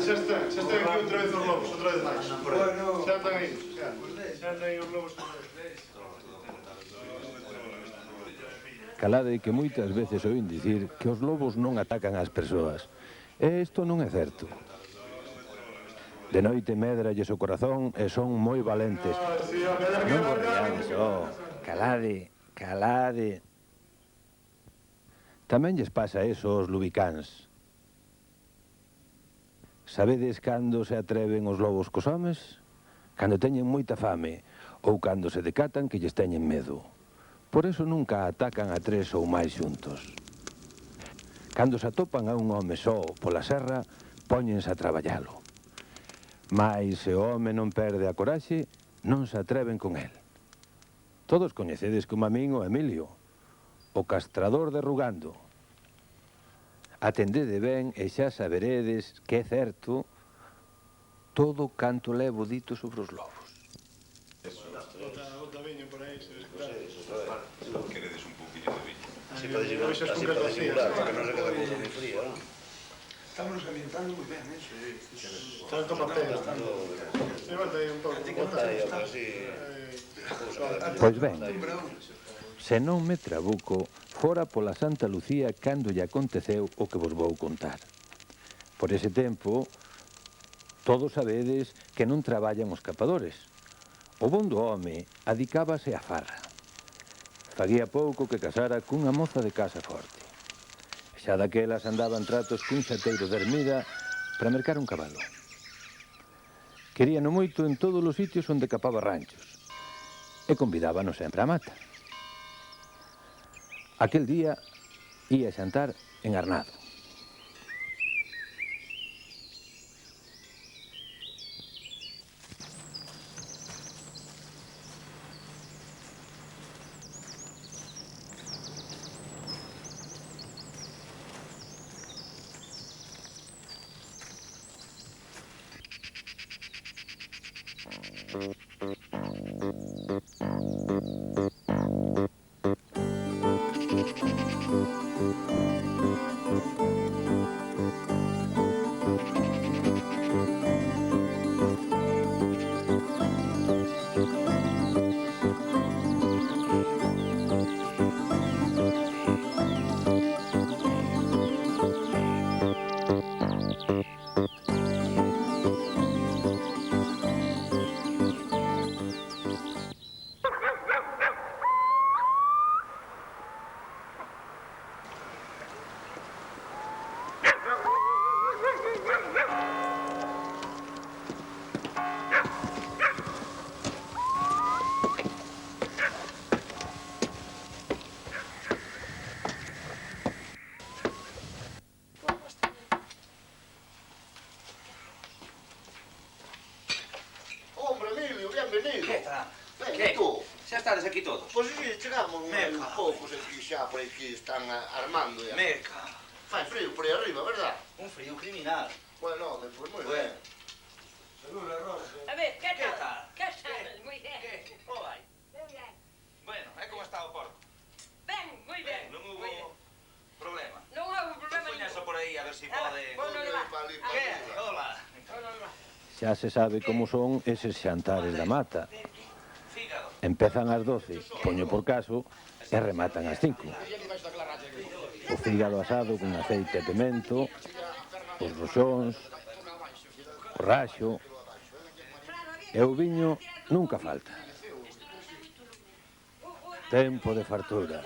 Xa están aquí outra vez os lobos, outra vez máis. Xa están aí, xa están aí os lobos. Calade que moitas veces oín dicir que os lobos non atacan ás persoas. E isto non é certo. De noite médralles o corazón e son moi valentes. Non vos riades, calade, calade. Tamén lles pasa eso aos lubicáns. Sabedes cando se atreven os lobos cos homes? Cando teñen moita fame ou cando se decatan que lles teñen medo. Por eso nunca atacan a tres ou máis xuntos. Cando se atopan a un home só pola serra, póñense a traballalo. Mais se o home non perde a coraxe, non se atreven con el. Todos coñecedes como a min o Emilio, o castrador de Rugando. Atendede ben e xa saberedes que é certo todo canto levo dito sobre os lobos. Bota viño por aí, se Queredes un pouquinho de viño. así para disimular, para que non se quede a cousa moi fría, non? Estamos ambientando moi ben, eh? Está en papel. Levanta aí un pouco. Bota aí, así... Pois ben, se non me trabuco, fora pola Santa Lucía cando lle aconteceu o que vos vou contar. Por ese tempo, todos sabedes que non traballan os capadores. O bon do home adicábase á farra. Faguía pouco que casara cunha moza de casa forte. Xa daquelas andaban tratos cun xateiro de Ermida para mercar un cabalo. Queríano moito en todos os sitios onde capaba ranchos e convidábanos sempre á mata. Aquel día ia xantar en Arnado. Aquí todos. Pois si, chegamos poucos aquí xa por aquí están armando ya. Merca. Fai frío por aí arriba, verdad? Un frío criminal. Bueno, home, pois moi ben. Segura, Rosa. A ver, que tal? tal? Que tal? Moi ben. Como vai? Ben, ben. Bueno, é como está o porco? Ben, moi ben. Non hubo problema. Non houve problema Poña ningún. por aí a ver se pode... Bueno, lá. Que? Hola. Xa se sabe como son eses xantares da mata. Fígado. Empezan ás 12, poño por caso, e rematan ás 5. O fígado asado con aceite e pemento, os roxóns, o raxo, e o viño nunca falta. Tempo de fartura.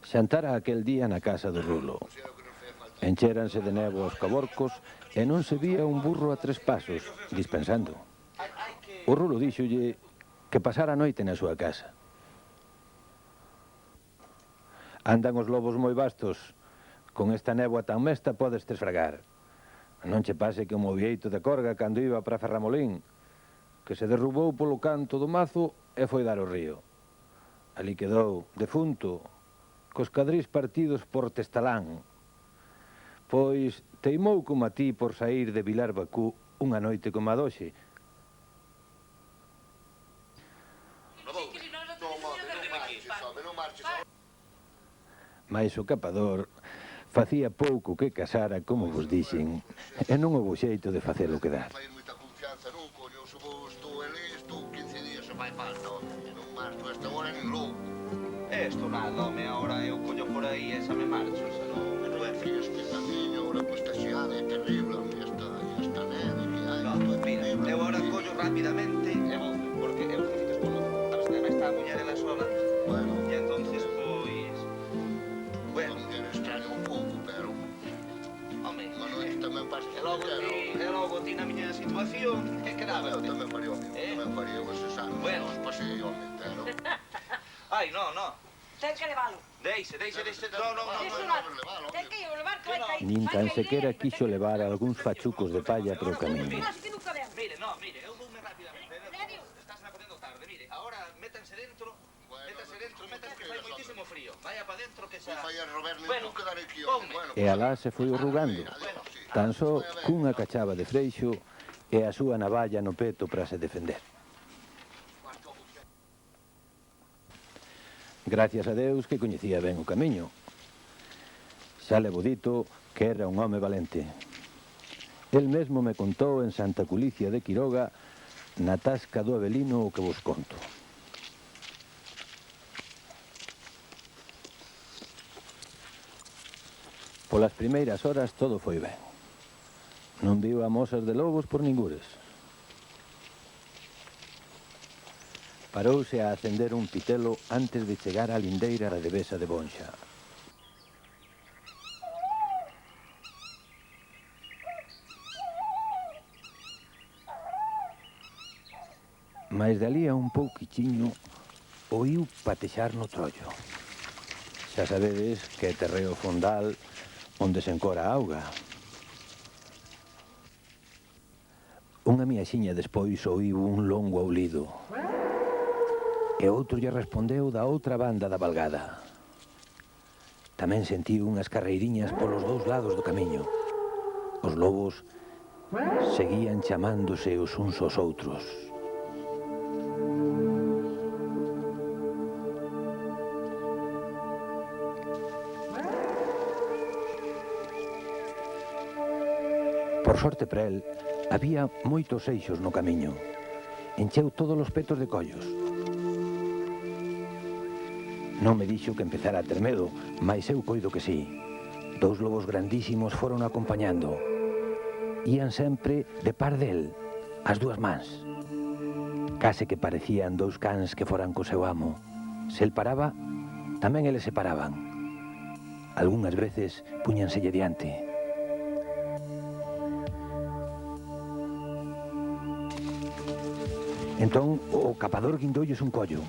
Xantara aquel día na casa do Rulo. Encheranse de néboa os caborcos e non se vía un burro a 3 pasos, dispensando. O Rulo díxolle que pasara a noite na súa casa. Andan os lobos moi vastos. Con esta néboa tan mesta podes te esfragar. Non che pase que o movieito de Corga cando iba para Ferramolín, que se derrubou polo canto do mazo e foi dar o río. Ali quedou, defunto, cos cadrís partidos por Testalán. Pois teimou como a ti por saír de Vilar Bacú unha noite como a doxe. Mais o capador facía pouco que casara, como vos dixen, e non houbo xeito de facelo quedar. Fai moita confianza, non, coño, se vos estou e estou 15 días se fai falta, e non marcho a esta hora nin louco. Esto nada, home, ahora eu collo por aí e xa me marcho, xa non me Pero é que este camiño, ahora con esta xeada é terrible, e esta neve que hai, No, isto é mira, terrible. eu ahora collo rapidamente e vou, porque eu necesito esto, a ver, está a muller ela sola, Bueno, e entonces, pois... Bueno, a muller extraña un pouco, pero home, unha noite tamén pasa que e logo ti na miña situación, que quedaba? Eu tamén faría o mismo, tamén faría o ese sano, Bueno. os pasei, home, pero... Ai, no, no, Ten que levalo. deixe, no, no, no, Iso no, non. Ten que ir levar que vai caer. Nin tan sequera quixo levar algúns fachucos de palla para o camiño. Que nunca ven. Mire, eu voume rapidamente. Estás na facendo tarde, mire, ahora métanse dentro, métanse que fai moitísimo frío. Vaya pa dentro que xa... Fai a Roberto, Bueno, tú quedar aquí, ponme. bueno, E alá se foi rugando, tan só cunha cachaba de freixo e a súa navalla no peto para se defender. Gracias a Deus que coñecía ben o camiño. Xa levo dito que era un home valente. El mesmo me contou en Santa Culicia de Quiroga, na tasca do Avelino, o que vos conto. Polas primeiras horas todo foi ben. Non viu amosas de lobos por ningures. Parouse a acender un pitelo antes de chegar á lindeira da devesa de Bonxa. Mais dali a un pouquichiño oíu patexar no trollo. Xa sabedes que é terreo fondal onde se encora a auga. Unha miaxiña despois oíu un longo aulido. E outro lle respondeu da outra banda da valgada. Tamén sentiu unhas carreiriñas polos dous lados do camiño. Os lobos seguían chamándose os uns aos outros. Por sorte para el, había moitos eixos no camiño. Encheu todos os petos de collos. Non me dixo que empezara a ter medo, mais eu coido que sí. 2 lobos grandísimos foron acompañando. Ían sempre de par del, as 2 mans. Case que parecían 2 cans que foran co seu amo. Se el paraba, tamén eles se paraban. Algúnas veces puñanselle diante. Entón, o capador guindoulles un collo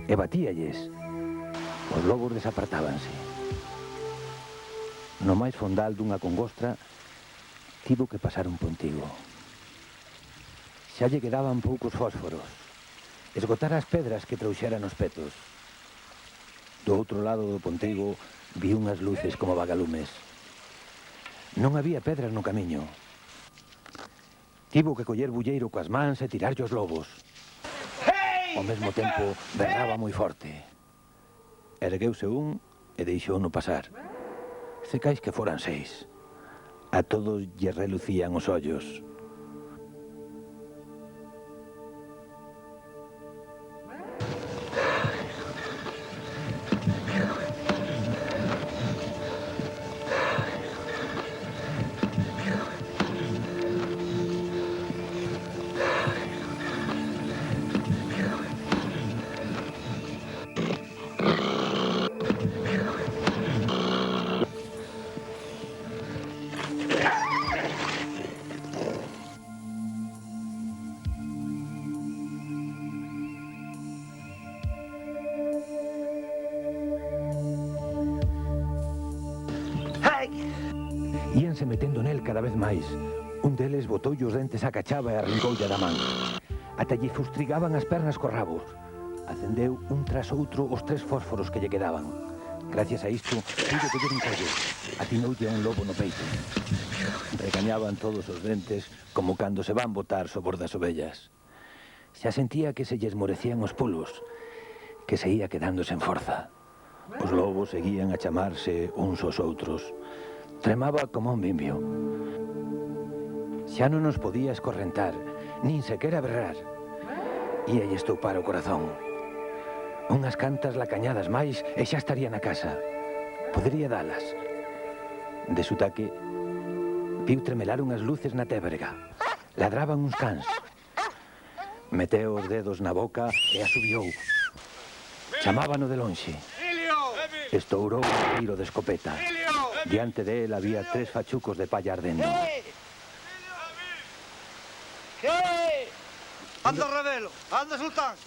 e batíalles. Os lobos desapartábanse. No máis fondal dunha congostra tivo que pasar un pontigo. Xa lle quedaban poucos fósforos. Esgotara as pedras que trouxera nos petos. Do outro lado do pontigo vi unhas luces como vagalumes. Non había pedras no camiño. Tivo que coller bulleiro coas mans e tirarlle os lobos. Ao mesmo tempo, berraba moi forte. Ergueuse un e deixouno pasar. Cecais que foran 6. A todos lle relucían os ollos. íanse metendo nel cada vez máis. Un deles botoulle os dentes á cachava e arrancoulle da man. Ata lle fustrigaban as pernas co rabo. Acendeu un tras outro os 3 fósforos que lle quedaban. Gracias a isto, pudo coller un collo. Atinoulle a un lobo no peito. Regañaban todos os dentes como cando se van botar sobor das ovellas. Xa sentía que se lle esmorecían os pulos, que se ia quedando sen forza. Os lobos seguían a chamarse uns aos outros. Tremaba como un bimbio. Xa non nos podía escorrentar, nin sequera berrar. Ia lle estoupar o corazón. Unhas cantas lacañadas máis e xa estaría na casa. Podería dalas. De sutaque, viu tremelar unhas luces na tébrega. Ladraban uns cans. Meteu os dedos na boca e asubiou. Chamábano de lonxe. Estourou un tiro de escopeta. Diante de él había 3 fachucos de palla ardendo. Anda, Rebelo! Anda, Sultán!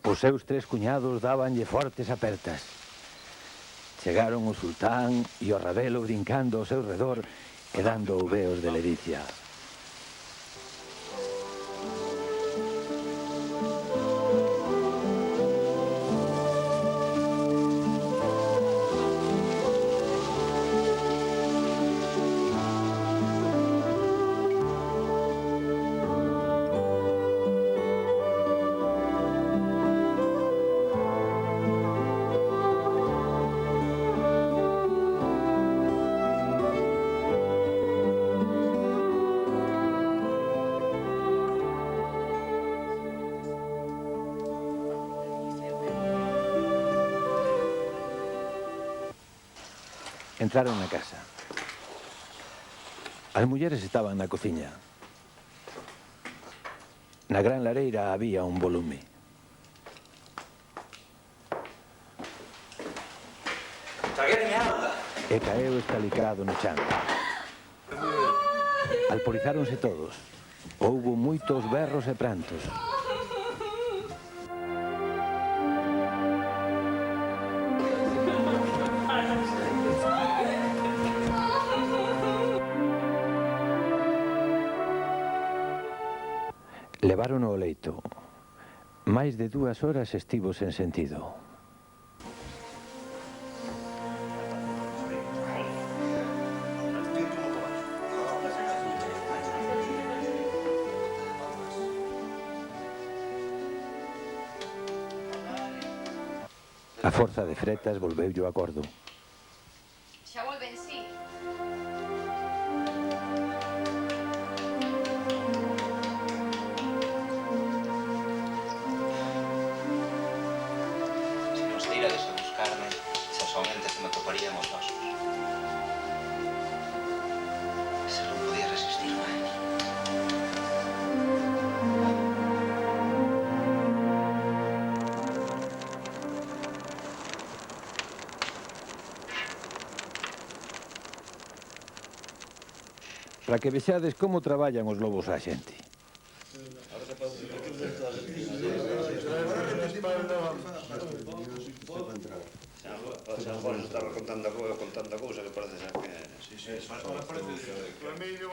Os seus 3 cuñados dábanlle fortes apertas. Chegaron o sultán e o Rebelo brincando ao seu redor e dando ouveos de ledicia. Entraron na casa. As mulleres estaban na cociña. Na gran lareira había un volume. E caeu estalicado no chan. Alporizáronse todos. Houbo moitos berros e prantos. Levárono ao leito. Máis de 2 horas estivo sen sentido. A forza de fretas volveulle o acordo. Xa volven, sí. Se non saírades a buscarme, xa somente se me toparían os osos. Se non podía resistir máis. Para que vexades como traballan os lobos a xente. Xa Juan estaba contando a cousa que parece ser que... Emilio...